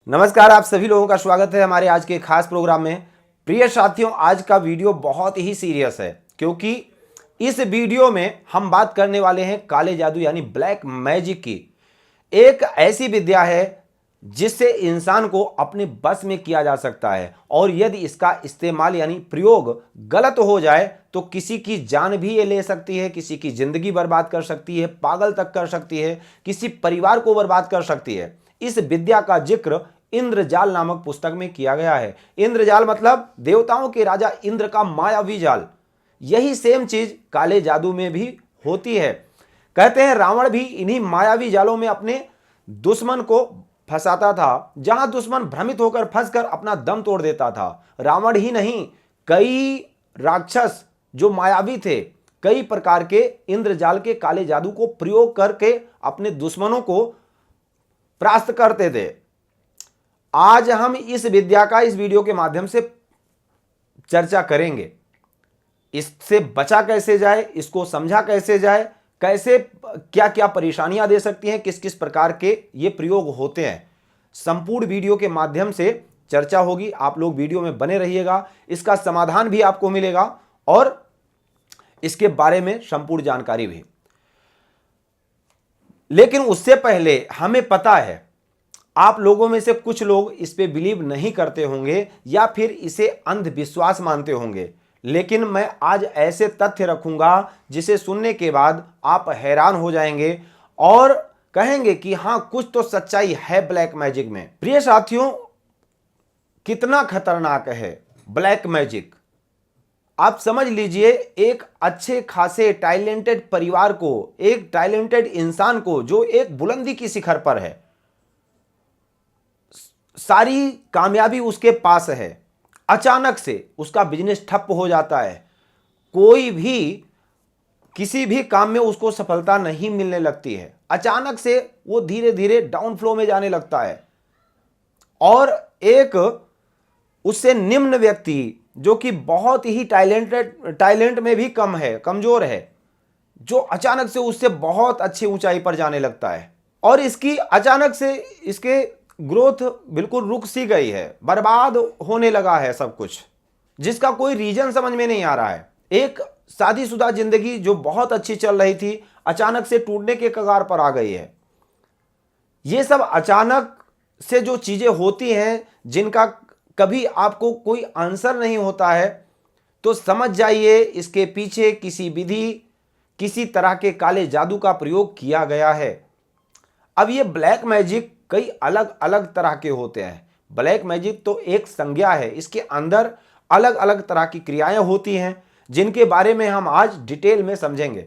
नमस्कार, आप सभी लोगों का स्वागत है हमारे आज के खास प्रोग्राम में। प्रिय साथियों, आज का वीडियो बहुत ही सीरियस है क्योंकि इस वीडियो में हम बात करने वाले हैं काले जादू यानी ब्लैक मैजिक की। एक ऐसी विद्या है जिससे इंसान को अपने बस में किया जा सकता है और यदि इसका इस्तेमाल यानी प्रयोग गलत हो जाए तो किसी की जान भी ये ले सकती है, किसी की जिंदगी बर्बाद कर सकती है, पागल तक कर सकती है, किसी परिवार को बर्बाद कर सकती है। इस विद्या का जिक्र इंद्रजाल नामक पुस्तक में किया गया है। इंद्रजाल मतलब देवताओं के राजा इंद्र का मायावी जाल। यही सेम चीज काले जादू में भी होती है। कहते हैं रावण भी इन्हीं मायावी जालों में अपने दुश्मन को फंसाता था। जहां दुश्मन भ्रमित होकर फंसकर अपना दम तोड़ देता था। रावण ही नहीं, कई राक्षस जो मायावी थे, कई प्रकार के इंद्रजाल के काले जादू को प्रयोग करके अपने दुश्मनों को परास्त करते थे। आज हम इस विद्या का इस वीडियो के माध्यम से चर्चा करेंगे। इससे बचा कैसे जाए, इसको समझा कैसे जाए, कैसे क्या क्या परेशानियां दे सकती हैं, किस किस प्रकार के ये प्रयोग होते हैं, संपूर्ण वीडियो के माध्यम से चर्चा होगी। आप लोग वीडियो में बने रहिएगा, इसका समाधान भी आपको मिलेगा और इसके बारे में संपूर्ण जानकारी भी। लेकिन उससे पहले हमें पता है आप लोगों में से कुछ लोग इस पे बिलीव नहीं करते होंगे या फिर इसे अंधविश्वास मानते होंगे, लेकिन मैं आज ऐसे तथ्य रखूंगा जिसे सुनने के बाद आप हैरान हो जाएंगे और कहेंगे कि हां, कुछ तो सच्चाई है ब्लैक मैजिक में। प्रिय साथियों, कितना खतरनाक है ब्लैक मैजिक। आप समझ लीजिए, एक अच्छे खासे टैलेंटेड परिवार को, एक टैलेंटेड इंसान को जो एक बुलंदी की शिखर पर है, सारी कामयाबी उसके पास है, अचानक से उसका बिजनेस ठप हो जाता है। कोई भी किसी भी काम में उसको सफलता नहीं मिलने लगती है। अचानक से वो धीरे धीरे डाउन फ्लो में जाने लगता है और एक उससे निम्न व्यक्ति जो कि बहुत ही टैलेंट में भी कम है, कमजोर है, जो अचानक से उससे बहुत अच्छी ऊंचाई पर जाने लगता है और इसकी अचानक से इसके ग्रोथ बिल्कुल रुक सी गई है, बर्बाद होने लगा है सब कुछ, जिसका कोई रीजन समझ में नहीं आ रहा है। एक शादीशुदा जिंदगी जो बहुत अच्छी चल रही थी अचानक से टूटने के कगार पर आ गई है। ये सब अचानक से जो चीजें होती हैं जिनका कभी आपको कोई आंसर नहीं होता है, तो समझ जाइए इसके पीछे किसी विधि, किसी तरह के काले जादू का प्रयोग किया गया है। अब ये ब्लैक मैजिक कई अलग अलग तरह के होते हैं। ब्लैक मैजिक तो एक संज्ञा है, इसके अंदर अलग अलग तरह की क्रियाएं होती हैं जिनके बारे में हम आज डिटेल में समझेंगे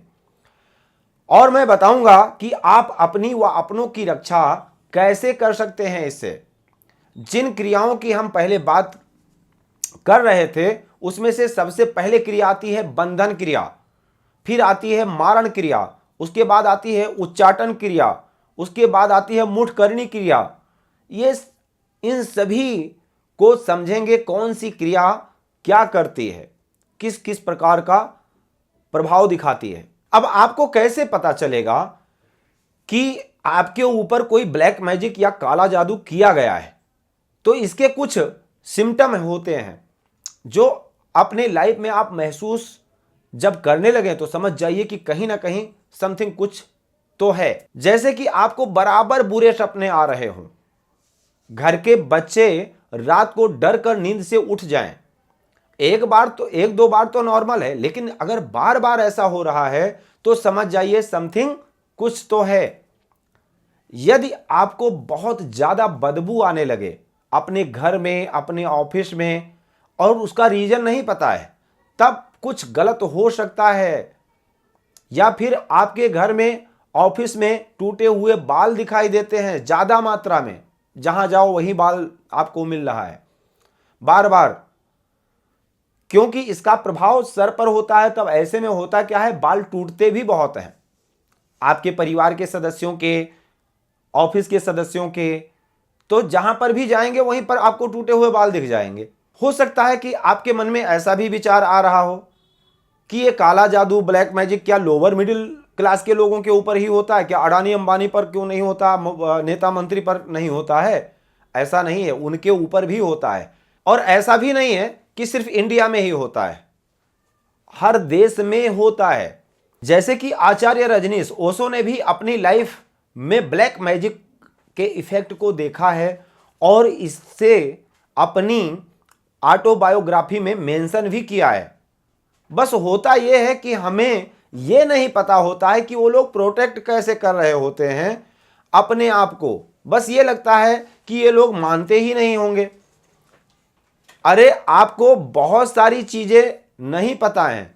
और मैं बताऊंगा कि आप अपनी व अपनों की रक्षा कैसे कर सकते हैं। इससे जिन क्रियाओं की हम पहले बात कर रहे थे उसमें से सबसे पहले क्रिया आती है बंधन क्रिया, फिर आती है मारण क्रिया, उसके बाद आती है उच्चाटन क्रिया, उसके बाद आती है मुठकरणी क्रिया। ये इन सभी को समझेंगे कौन सी क्रिया क्या करती है, किस किस प्रकार का प्रभाव दिखाती है। अब आपको कैसे पता चलेगा कि आपके ऊपर कोई ब्लैक मैजिक या काला जादू किया गया है? तो इसके कुछ सिम्टम होते हैं जो अपने लाइफ में आप महसूस जब करने लगे तो समझ जाइए कि कहीं ना कहीं समथिंग कुछ तो है। जैसे कि आपको बराबर बुरे सपने आ रहे हों, घर के बच्चे रात को डर कर नींद से उठ जाएं। एक दो बार तो नॉर्मल है, लेकिन अगर बार बार ऐसा हो रहा है तो समझ जाइए समथिंग कुछ तो है। यदि आपको बहुत ज्यादा बदबू आने लगे अपने घर में, अपने ऑफिस में और उसका रीजन नहीं पता है, तब कुछ गलत हो सकता है। या फिर आपके घर में, ऑफिस में टूटे हुए बाल दिखाई देते हैं ज्यादा मात्रा में, जहां जाओ वही बाल आपको मिल रहा है बार बार, क्योंकि इसका प्रभाव सर पर होता है। तब ऐसे में होता क्या है, बाल टूटते भी बहुत हैं आपके परिवार के सदस्यों के, ऑफिस के सदस्यों के। तो जहां पर भी जाएंगे वहीं पर आपको टूटे हुए बाल दिख जाएंगे। हो सकता है कि आपके मन में ऐसा भी विचार आ रहा हो कि ये काला जादू, ब्लैक मैजिक क्या लोअर मिडिल क्लास के लोगों के ऊपर ही होता है क्या? अडानी अंबानी पर क्यों नहीं होता, नेता मंत्री पर नहीं होता है? ऐसा नहीं है, उनके ऊपर भी होता है। और ऐसा भी नहीं है कि सिर्फ इंडिया में ही होता है, हर देश में होता है। जैसे कि आचार्य रजनीश ओशो ने भी अपनी लाइफ में ब्लैक मैजिक के इफेक्ट को देखा है और इससे अपनी ऑटोबायोग्राफी में मेंशन भी किया है। बस होता यह है कि हमें यह नहीं पता होता है कि वो लोग प्रोटेक्ट कैसे कर रहे होते हैं अपने आप को। बस ये लगता है कि ये लोग मानते ही नहीं होंगे। अरे आपको बहुत सारी चीजें नहीं पता हैं,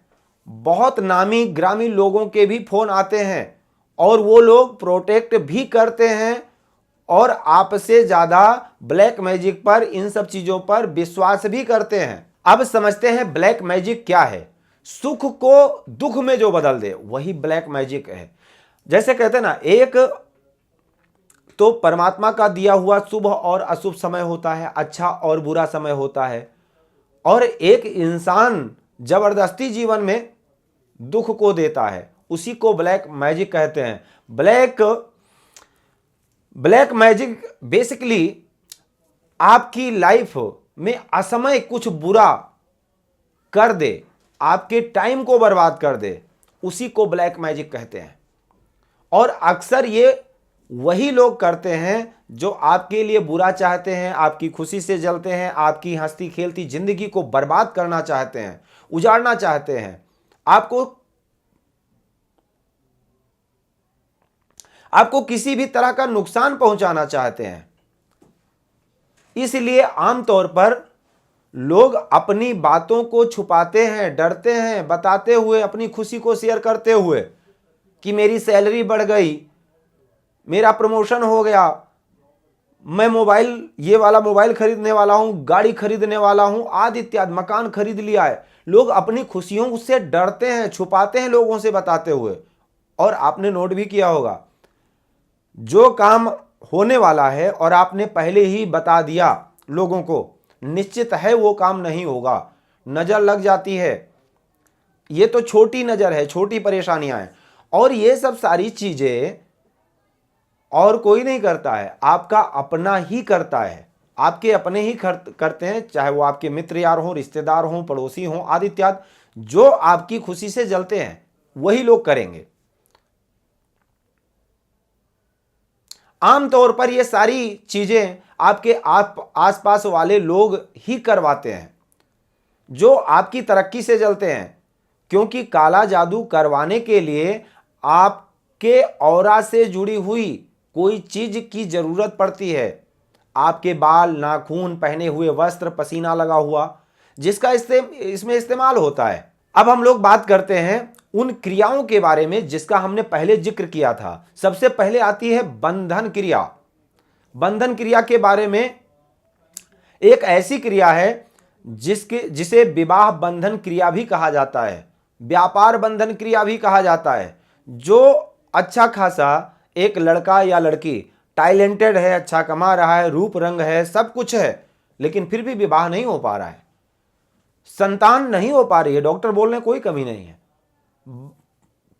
बहुत नामी ग्रामी लोगों के भी फोन आते हैं और वो लोग प्रोटेक्ट भी करते हैं और आपसे ज्यादा ब्लैक मैजिक पर, इन सब चीजों पर विश्वास भी करते हैं। अब समझते हैं ब्लैक मैजिक क्या है। सुख को दुख में जो बदल दे वही ब्लैक मैजिक है। जैसे कहते हैं ना, एक तो परमात्मा का दिया हुआ शुभ और अशुभ समय होता है, अच्छा और बुरा समय होता है, और एक इंसान जबरदस्ती जीवन में दुख को देता है, उसी को ब्लैक मैजिक कहते हैं। ब्लैक मैजिक बेसिकली आपकी लाइफ में असमय कुछ बुरा कर दे, आपके टाइम को बर्बाद कर दे, उसी को ब्लैक मैजिक कहते हैं। और अक्सर ये वही लोग करते हैं जो आपके लिए बुरा चाहते हैं, आपकी खुशी से जलते हैं, आपकी हंसती खेलती जिंदगी को बर्बाद करना चाहते हैं, उजाड़ना चाहते हैं, आपको किसी भी तरह का नुकसान पहुंचाना चाहते हैं। इसलिए आमतौर पर लोग अपनी बातों को छुपाते हैं, डरते हैं बताते हुए, अपनी खुशी को शेयर करते हुए कि मेरी सैलरी बढ़ गई, मेरा प्रमोशन हो गया, मैं ये वाला मोबाइल खरीदने वाला हूं, गाड़ी खरीदने वाला हूं, आदि इत्यादि, मकान खरीद लिया है। लोग अपनी खुशियों से डरते हैं, छुपाते हैं लोगों से बताते हुए। और आपने नोट भी किया होगा, जो काम होने वाला है और आपने पहले ही बता दिया लोगों को, निश्चित है वो काम नहीं होगा, नजर लग जाती है। ये तो छोटी नजर है, छोटी परेशानियां हैं। और ये सब सारी चीजें और कोई नहीं करता है, आपका अपना ही करता है, आपके अपने ही करते हैं, चाहे वो आपके मित्र यार हों, रिश्तेदार हों, पड़ोसी हों, आदि इत्यादि। जो आपकी खुशी से जलते हैं वही लोग करेंगे। आमतौर पर ये सारी चीजें आपके आसपास वाले लोग ही करवाते हैं जो आपकी तरक्की से जलते हैं, क्योंकि काला जादू करवाने के लिए आपके ऑरा से जुड़ी हुई कोई चीज की जरूरत पड़ती है। आपके बाल, नाखून, पहने हुए वस्त्र, पसीना लगा हुआ, जिसका इसमें इस्तेमाल होता है। अब हम लोग बात करते हैं उन क्रियाओं के बारे में जिसका हमने पहले जिक्र किया था। सबसे पहले आती है बंधन क्रिया। बंधन क्रिया के बारे में एक ऐसी क्रिया है जिसे विवाह बंधन क्रिया भी कहा जाता है, व्यापार बंधन क्रिया भी कहा जाता है। जो अच्छा खासा एक लड़का या लड़की टैलेंटेड है, अच्छा कमा रहा है, रूप रंग है, सब कुछ है, लेकिन फिर भी विवाह नहीं हो पा रहा है, संतान नहीं हो पा रही है, डॉक्टर बोल रहे हैं कोई कमी नहीं है,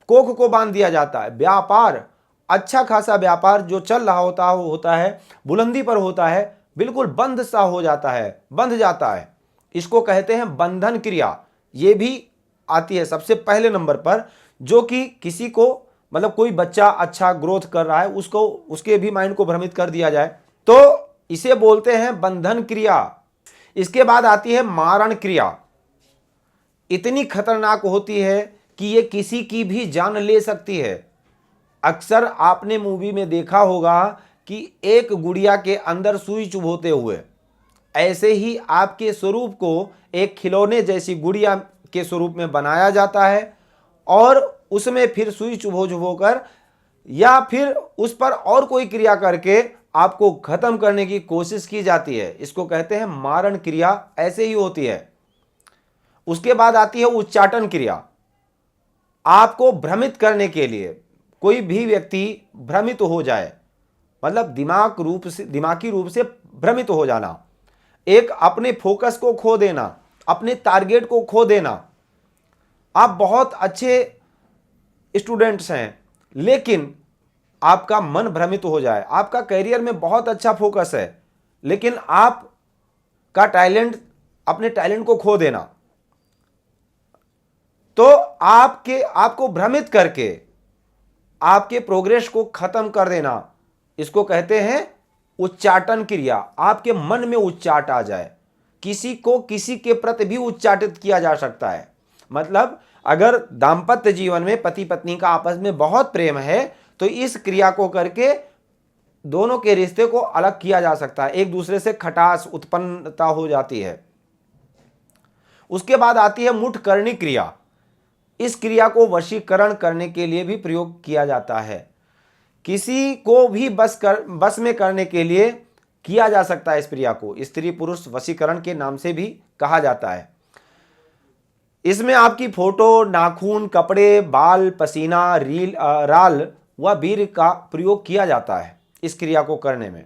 कोख को बांध दिया जाता है। व्यापार, अच्छा खासा व्यापार जो चल रहा होता है, बुलंदी पर होता है, बिल्कुल बंद सा हो जाता है, बंध जाता है। इसको कहते हैं बंधन क्रिया। ये भी आती है सबसे पहले नंबर पर, जो कि किसी को, मतलब कोई बच्चा अच्छा ग्रोथ कर रहा है, उसके भी माइंड को भ्रमित कर दिया जाए, तो इसे बोलते हैं बंधन क्रिया। इसके बाद आती है मारण क्रिया। इतनी खतरनाक होती है कि ये किसी की भी जान ले सकती है। अक्सर आपने मूवी में देखा होगा कि एक गुड़िया के अंदर सुई चुभोते हुए, ऐसे ही आपके स्वरूप को एक खिलौने जैसी गुड़िया के स्वरूप में बनाया जाता है और उसमें फिर सुई चुभो कर या फिर उस पर और कोई क्रिया करके आपको खत्म करने की कोशिश की जाती है। इसको कहते हैं मारण क्रिया, ऐसे ही होती है। उसके बाद आती है उच्चाटन क्रिया। आपको भ्रमित करने के लिए, कोई भी व्यक्ति भ्रमित हो जाए, मतलब दिमागी रूप से भ्रमित हो जाना, एक अपने फोकस को खो देना, अपने टारगेट को खो देना। आप बहुत अच्छे स्टूडेंट्स हैं लेकिन आपका मन भ्रमित हो जाए, आपका करियर में बहुत अच्छा फोकस है लेकिन आप का टैलेंट, अपने टैलेंट को खो देना, तो आपको भ्रमित करके आपके प्रोग्रेस को खत्म कर देना, इसको कहते हैं उच्चाटन क्रिया। आपके मन में उच्चाट आ जाए, किसी को किसी के प्रति भी उच्चाटित किया जा सकता है। मतलब अगर दाम्पत्य जीवन में पति पत्नी का आपस में बहुत प्रेम है तो इस क्रिया को करके दोनों के रिश्ते को अलग किया जा सकता है, एक दूसरे से खटास उत्पन्नता हो जाती है। उसके बाद आती है मुठकरणी क्रिया। इस क्रिया को वशीकरण करने के लिए भी प्रयोग किया जाता है। किसी को भी बस में करने के लिए किया जा सकता है। इस क्रिया को स्त्री पुरुष वशीकरण के नाम से भी कहा जाता है। इसमें आपकी फोटो, नाखून, कपड़े, बाल, पसीना, राल व वीर का प्रयोग किया जाता है इस क्रिया को करने में।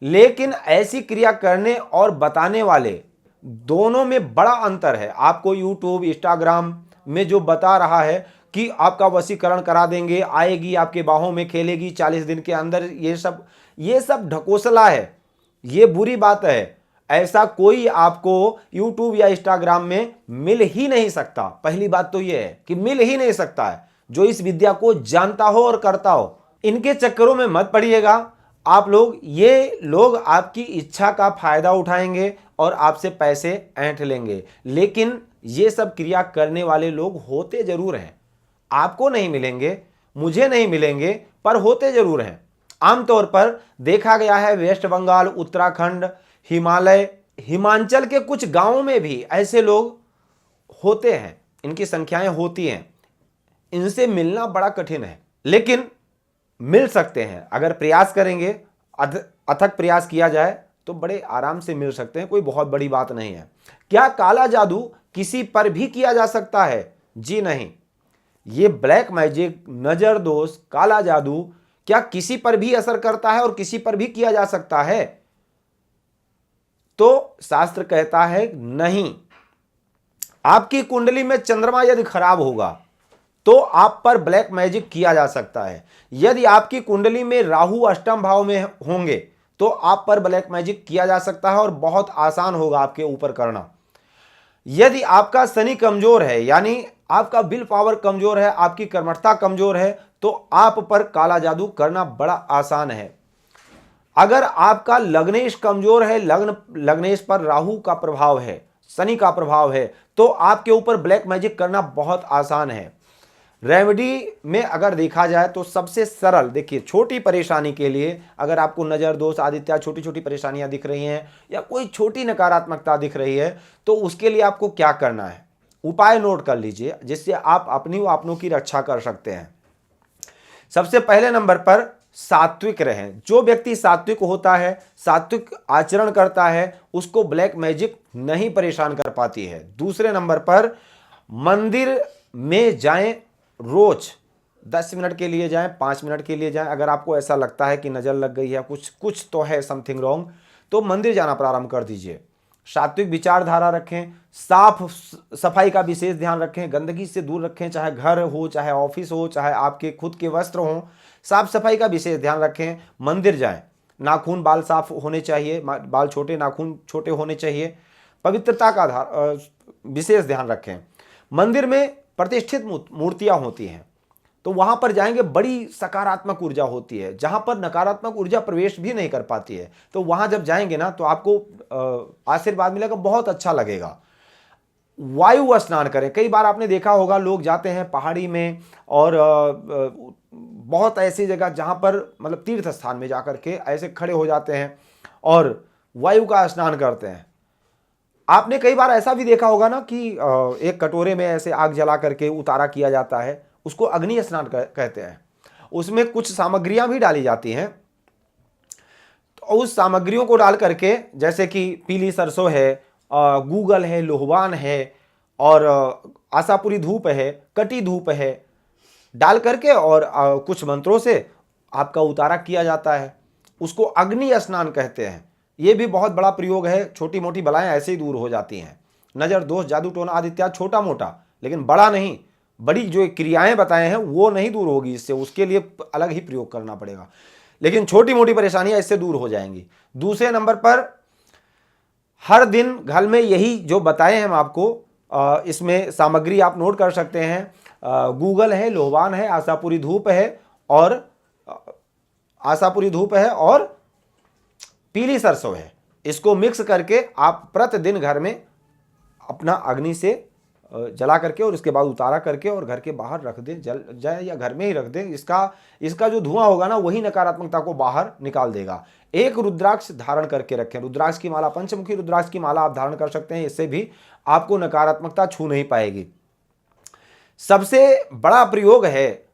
लेकिन ऐसी क्रिया करने और बताने वाले दोनों में बड़ा अंतर है। आपको यूट्यूब, इंस्टाग्राम में जो बता रहा है कि आपका वशीकरण करा देंगे, आएगी आपके बाहों में खेलेगी 40 दिन के अंदर, ये सब ढकोसला है, ये बुरी बात है। ऐसा कोई आपको यूट्यूब या इंस्टाग्राम में मिल ही नहीं सकता। पहली बात तो ये है कि मिल ही नहीं सकता है जो इस विद्या को जानता हो और करता हो। इनके चक्करों में मत पड़िएगा आप लोग। ये लोग आपकी इच्छा का फायदा उठाएंगे और आपसे पैसे ऐंठ लेंगे, लेकिन ये सब क्रिया करने वाले लोग होते जरूर हैं। आपको नहीं मिलेंगे, मुझे नहीं मिलेंगे, पर होते जरूर हैं। आमतौर पर देखा गया है वेस्ट बंगाल, उत्तराखंड, हिमालय, हिमाचल के कुछ गांवों में भी ऐसे लोग होते हैं, इनकी संख्याएं होती हैं। इनसे मिलना बड़ा कठिन है, लेकिन मिल सकते हैं। अगर प्रयास करेंगे, अथक प्रयास किया जाए तो बड़े आराम से मिल सकते हैं, कोई बहुत बड़ी बात नहीं है। क्या काला जादू किसी पर भी किया जा सकता है? जी नहीं। ये ब्लैक मैजिक, नजर दोष, काला जादू क्या किसी पर भी असर करता है और किसी पर भी किया जा सकता है? तो शास्त्र कहता है नहीं। आपकी कुंडली में चंद्रमा यदि खराब होगा तो आप पर ब्लैक मैजिक किया जा सकता है। यदि आपकी कुंडली में राहु अष्टम भाव में होंगे तो आप पर ब्लैक मैजिक किया जा सकता है और बहुत आसान होगा आपके ऊपर करना। यदि आपका शनि कमजोर है, यानी आपका विल पावर कमजोर है, आपकी कर्मठता कमजोर है, तो आप पर काला जादू करना बड़ा आसान है। अगर आपका लग्नेश कमजोर है, लग्नेश पर राहु का प्रभाव है, शनि का प्रभाव है, तो आपके ऊपर ब्लैक मैजिक करना बहुत आसान है। रेमेडी में अगर देखा जाए तो सबसे सरल, देखिए छोटी परेशानी के लिए, अगर आपको नज़र दोष आदित्य छोटी छोटी परेशानियां दिख रही हैं या कोई छोटी नकारात्मकता दिख रही है, तो उसके लिए आपको क्या करना है, उपाय नोट कर लीजिए जिससे आप अपनी व अपनों की रक्षा कर सकते हैं। सबसे पहले नंबर पर सात्विक रहें। जो व्यक्ति सात्विक होता है, सात्विक आचरण करता है, उसको ब्लैक मैजिक नहीं परेशान कर पाती है। दूसरे नंबर पर मंदिर में जाएं, रोज 10 मिनट के लिए जाएं, 5 मिनट के लिए जाएं। अगर आपको ऐसा लगता है कि नजर लग गई है, कुछ तो है, समथिंग रॉन्ग, तो मंदिर जाना प्रारंभ कर दीजिए। सात्विक विचारधारा रखें, साफ सफाई का विशेष ध्यान रखें, गंदगी से दूर रखें, चाहे घर हो, चाहे ऑफिस हो, चाहे आपके खुद के वस्त्र हों, साफ सफाई का विशेष ध्यान रखें। मंदिर जाएं, नाखून बाल साफ होने चाहिए, बाल छोटे, नाखून छोटे होने चाहिए। पवित्रता का विशेष ध्यान रखें। मंदिर में प्रतिष्ठित मूर्तियां होती हैं तो वहां पर जाएंगे, बड़ी सकारात्मक ऊर्जा होती है। जहां पर नकारात्मक ऊर्जा प्रवेश भी नहीं कर पाती है, तो वहां जब जाएंगे ना तो आपको आशीर्वाद मिलेगा, बहुत अच्छा लगेगा। वायु स्नान करें। कई बार आपने देखा होगा लोग जाते हैं पहाड़ी में और बहुत ऐसी जगह जहां पर मतलब तीर्थ स्थान में जाकर के ऐसे खड़े हो जाते हैं और वायु का स्नान करते हैं। आपने कई बार ऐसा भी देखा होगा ना कि एक कटोरे में ऐसे आग जला करके उतारा किया जाता है, उसको अग्नि स्नान कहते हैं। उसमें कुछ सामग्रियां भी डाली जाती हैं, तो उस सामग्रियों को डाल करके, जैसे कि पीली सरसों है, गूगल है, लोहवान है और आशापुरी धूप है, कटी धूप है, डाल करके और कुछ मंत्रों से आपका उतारा किया जाता है। उसको अग्नि स्नान कहते हैं। ये भी बहुत बड़ा प्रयोग है। छोटी मोटी बलाएं ऐसे ही दूर हो जाती हैं। नजर दोष, जादू टोना आदि इत्यादि छोटा मोटा, लेकिन बड़ा नहीं। बड़ी जो क्रियाएं बताए हैं वो नहीं दूर होगी इससे, उसके लिए अलग ही प्रयोग करना पड़ेगा। लेकिन छोटी मोटी परेशानियां इससे दूर हो जाएंगी। दूसरे नंबर पर हर दिन घर में यही जो बताए हैं हम आपको, इसमें सामग्री आप नोट कर सकते हैं। गूगल है, लोबान है, आशापुरी धूप है और पीली सरसों है। इसको मिक्स करके आप प्रतिदिन घर में अपना अग्नि से जला करके और इसके बाद उतारा करके और घर के बाहर रख दें, जल जाए या घर में ही रख दें। इसका जो धुआं होगा ना, वही नकारात्मकता को बाहर निकाल देगा। एक रुद्राक्ष धारण करके रखें, रुद्राक्ष की माला, पंचमुखी रुद्राक्ष की माला आप धारण कर सकते हैं। इससे भी आपको नकारात्मकता छू नहीं पाएगी। सबसे बड़ा प्रयोग है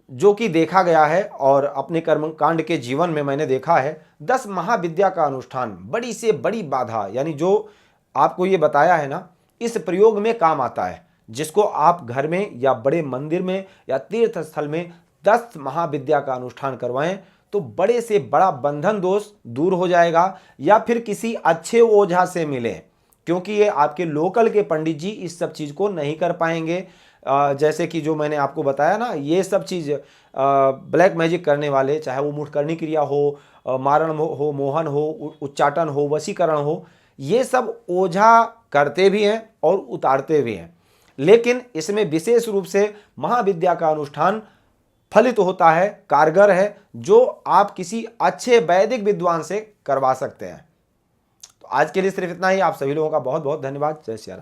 जो कि देखा गया है और अपने कर्मकांड के जीवन में मैंने देखा है, 10 महाविद्या का अनुष्ठान। बड़ी से बड़ी बाधा, यानी जो आपको ये बताया है ना, इस प्रयोग में काम आता है। जिसको आप घर में या बड़े मंदिर में या तीर्थ स्थल में 10 महाविद्या का अनुष्ठान करवाएं तो बड़े से बड़ा बंधन दोष दूर हो जाएगा। या फिर किसी अच्छे ओझा से मिलें, क्योंकि ये आपके लोकल के पंडित जी इस सब चीज़ को नहीं कर पाएंगे। जैसे कि जो मैंने आपको बताया ना, ये सब चीज़ ब्लैक मैजिक करने वाले, चाहे वो मुठकरणी क्रिया हो, मारण हो, मोहन हो, उच्चाटन हो, वशीकरण हो, ये सब ओझा करते भी हैं और उतारते भी हैं। लेकिन इसमें विशेष रूप से महाविद्या का अनुष्ठान फलित होता है, कारगर है, जो आप किसी अच्छे वैदिक विद्वान से करवा सकते हैं। तो आज के लिए सिर्फ इतना ही। आप सभी लोगों का बहुत बहुत धन्यवाद। जय श्री राम।